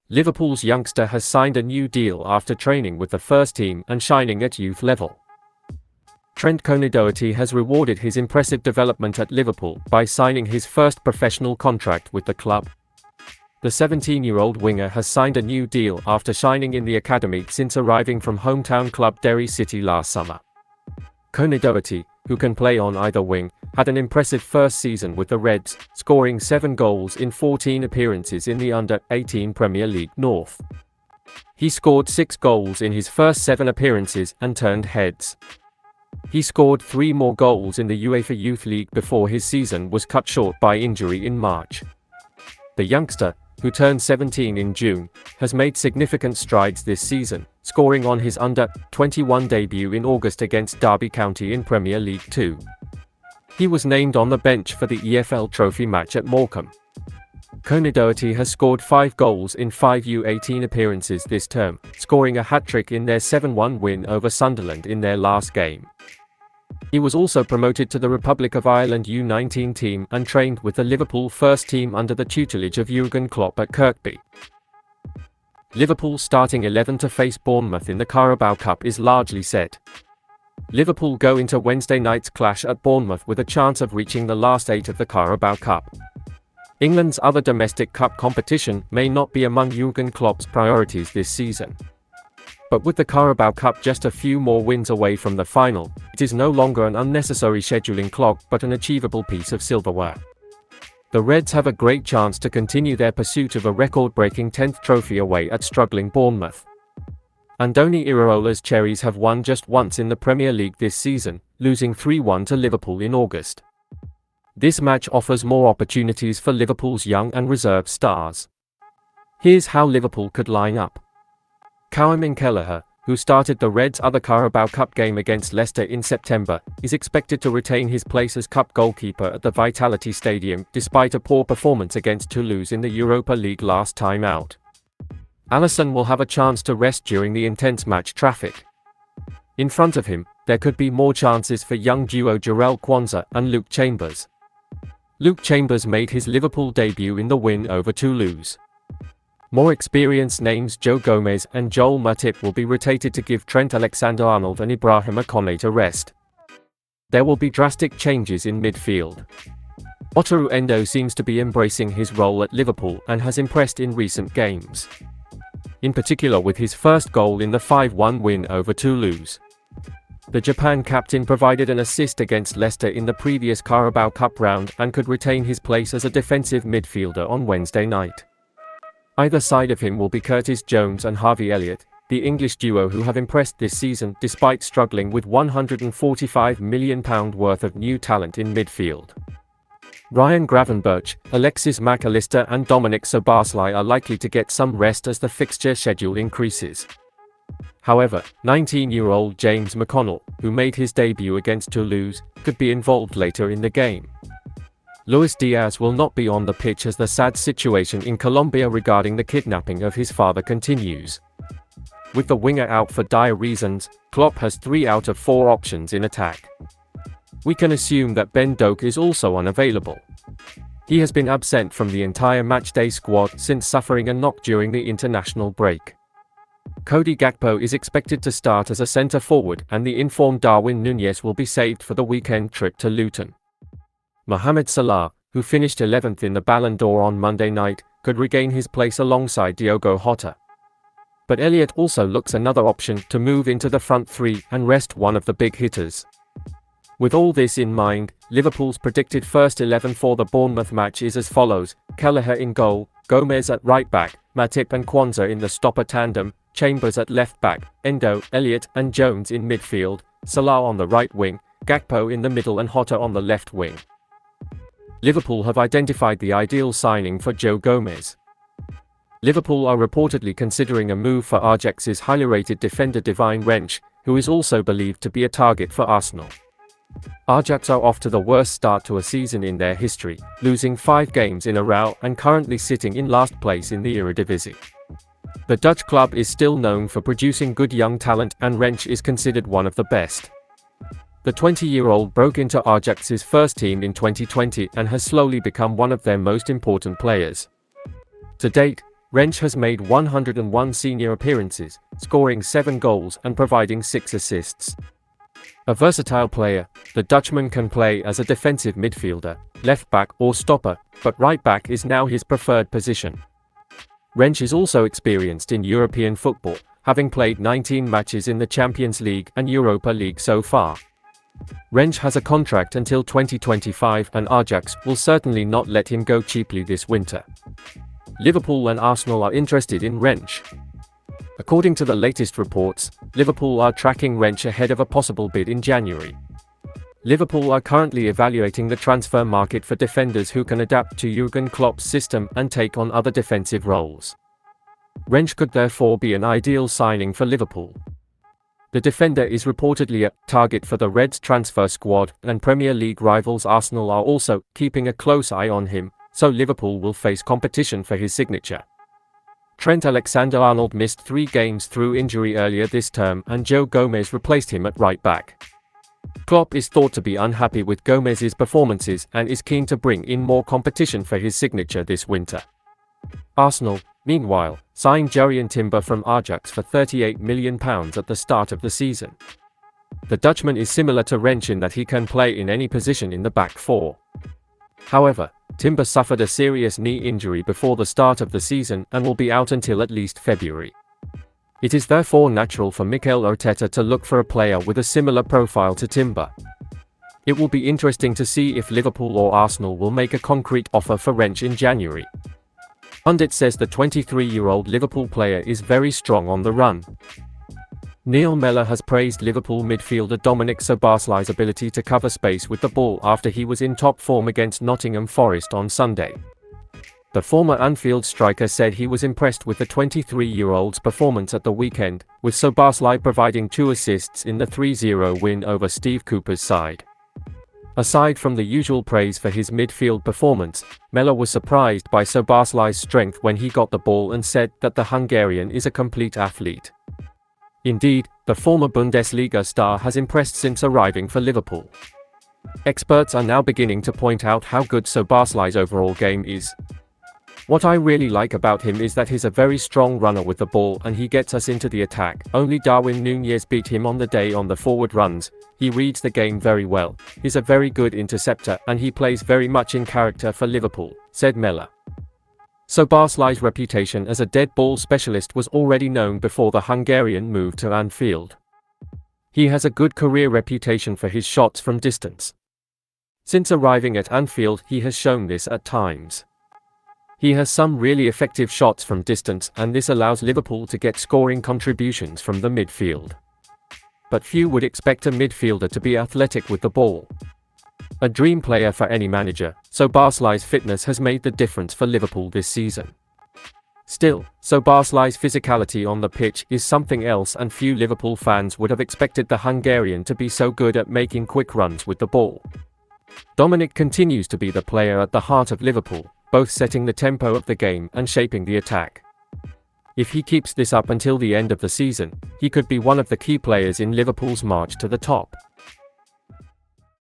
Liverpool's youngster has signed a new deal after training with the first team and shining at youth level. Trent Alexander-Arnold has rewarded his impressive development at Liverpool by signing his first professional contract with the club. The 17-year-old winger has signed a new deal after shining in the academy since arriving from hometown club Derry City last summer. Alexander-Arnold, who can play on either wing, had an impressive first season with the Reds, scoring 7 goals in 14 appearances in the Under-18 Premier League North. He scored 6 goals in his first 7 appearances and turned heads. He scored 3 more goals in the UEFA Youth League before his season was cut short by injury in March. The youngster, who turned 17 in June, has made significant strides this season, scoring on his Under-21 debut in August against Derby County in Premier League 2. He was named on the bench for the EFL Trophy match at Morecambe. Alexander-Arnold has scored 5 goals in 5 U18 appearances this term, scoring a hat-trick in their 7-1 win over Sunderland in their last game. He was also promoted to the Republic of Ireland U19 team and trained with the Liverpool first team under the tutelage of Jürgen Klopp at Kirkby. Liverpool's starting 11 to face Bournemouth in the Carabao Cup is largely set. Liverpool go into Wednesday night's clash at Bournemouth with a chance of reaching the last 8 of the Carabao Cup. England's other domestic cup competition may not be among Jürgen Klopp's priorities this season. But with the Carabao Cup just a few more wins away from the final, it is no longer an unnecessary scheduling clog but an achievable piece of silverware. The Reds have a great chance to continue their pursuit of a record-breaking 10th trophy away at struggling Bournemouth. Andoni Iraola's Cherries have won just once in the Premier League this season, losing 3-1 to Liverpool in August. This match offers more opportunities for Liverpool's young and reserve stars. Here's how Liverpool could line up. Callum Kelleher, who started the Reds' other Carabao Cup game against Leicester in September, is expected to retain his place as cup goalkeeper at the Vitality Stadium despite a poor performance against Toulouse in the Europa League last time out. Alisson will have a chance to rest during the intense match traffic. In front of him, there could be more chances for young duo Jarell Quansah and Luke Chambers. Luke Chambers made his Liverpool debut in the win over Toulouse. More experienced names Joe Gomez and Joel Matip will be rotated to give Trent Alexander-Arnold and Ibrahima Konate a rest. There will be drastic changes in midfield. Wataru Endo seems to be embracing his role at Liverpool and has impressed in recent games. In particular with his first goal in the 5-1 win over Toulouse. The Japan captain provided an assist against Leicester in the previous Carabao Cup round and could retain his place as a defensive midfielder on Wednesday night. Either side of him will be Curtis Jones and Harvey Elliott, the English duo who have impressed this season despite struggling with £145 million worth of new talent in midfield. Ryan Gravenberch, Alexis Mac Allister and Dominic Szoboszlai are likely to get some rest as the fixture schedule increases. However, 19-year-old James McConnell, who made his debut against Toulouse, could be involved later in the game. Luis Diaz will not be on the pitch as the sad situation in Colombia regarding the kidnapping of his father continues. With the winger out for dire reasons, Klopp has 3 out of 4 options in attack. We can assume that Ben Doak is also unavailable. He has been absent from the entire matchday squad since suffering a knock during the international break. Cody Gakpo is expected to start as a centre-forward and the informed Darwin Núñez will be saved for the weekend trip to Luton. Mohamed Salah, who finished 11th in the Ballon d'Or on Monday night, could regain his place alongside Diogo Jota. But Elliott also looks another option to move into the front 3 and rest one of the big hitters. With all this in mind, Liverpool's predicted first 11 for the Bournemouth match is as follows: Kelleher in goal, Gomez at right back, Matip and Quansah in the stopper tandem, Chambers at left back, Endo, Elliott and Jones in midfield, Salah on the right wing, Gakpo in the middle and Jota on the left wing. Liverpool have identified the ideal signing for Joe Gomez. Liverpool are reportedly considering a move for Ajax's highly rated defender Divine Wrench, who is also believed to be a target for Arsenal. Ajax are off to the worst start to a season in their history, losing 5 games in a row and currently sitting in last place in the Eredivisie. The Dutch club is still known for producing good young talent and Wrench is considered one of the best. The 20-year-old broke into Ajax's first team in 2020 and has slowly become one of their most important players. To date, Wrench has made 101 senior appearances, scoring 7 goals and providing 6 assists. A versatile player, the Dutchman can play as a defensive midfielder, left back or stopper, but right back is now his preferred position. Wrench is also experienced in European football, having played 19 matches in the Champions League and Europa League so far. Wrench has a contract until 2025 and Ajax will certainly not let him go cheaply this winter. Liverpool and Arsenal are interested in Wrench. According to the latest reports, Liverpool are tracking Wrench ahead of a possible bid in January. Liverpool are currently evaluating the transfer market for defenders who can adapt to Jürgen Klopp's system and take on other defensive roles. Wrench could therefore be an ideal signing for Liverpool. The defender is reportedly a target for the Reds transfer squad, and Premier League rivals Arsenal are also keeping a close eye on him, so Liverpool will face competition for his signature. Trent Alexander-Arnold missed 3 games through injury earlier this term and Joe Gomez replaced him at right back. Klopp is thought to be unhappy with Gomez's performances and is keen to bring in more competition for his signature this winter. Arsenal, meanwhile, signed Jurrien Timber from Ajax for £38 million at the start of the season. The Dutchman is similar to Wrench in that he can play in any position in the back four. However, Timber suffered a serious knee injury before the start of the season and will be out until at least February. It is therefore natural for Mikel Arteta to look for a player with a similar profile to Timber. It will be interesting to see if Liverpool or Arsenal will make a concrete offer for Wrench in January. Pundit says the 23-year-old Liverpool player is very strong on the run. Neil Mellor has praised Liverpool midfielder Dominic Szoboszlai's ability to cover space with the ball after he was in top form against Nottingham Forest on Sunday. The former Anfield striker said he was impressed with the 23-year-old's performance at the weekend, with Szoboszlai providing 2 assists in the 3-0 win over Steve Cooper's side. Aside from the usual praise for his midfield performance, Mellor was surprised by Szoboszlai's strength when he got the ball and said that the Hungarian is a complete athlete. Indeed, the former Bundesliga star has impressed since arriving for Liverpool. Experts are now beginning to point out how good Szoboszlai's overall game is. What I really like about him is that he's a very strong runner with the ball and he gets us into the attack. Only Darwin Núñez beat him on the day on the forward runs. He reads the game very well, he's a very good interceptor and he plays very much in character for Liverpool, said Mellor. Szoboszlai's reputation as a dead ball specialist was already known before the Hungarian moved to Anfield. He has a good career reputation for his shots from distance. Since arriving at Anfield, he has shown this at times. He has some really effective shots from distance and this allows Liverpool to get scoring contributions from the midfield. But few would expect a midfielder to be athletic with the ball. A dream player for any manager, Szoboszlai's fitness has made the difference for Liverpool this season. Still, Szoboszlai's physicality on the pitch is something else and few Liverpool fans would have expected the Hungarian to be so good at making quick runs with the ball. Dominic continues to be the player at the heart of Liverpool, both setting the tempo of the game and shaping the attack. If he keeps this up until the end of the season, he could be one of the key players in Liverpool's march to the top.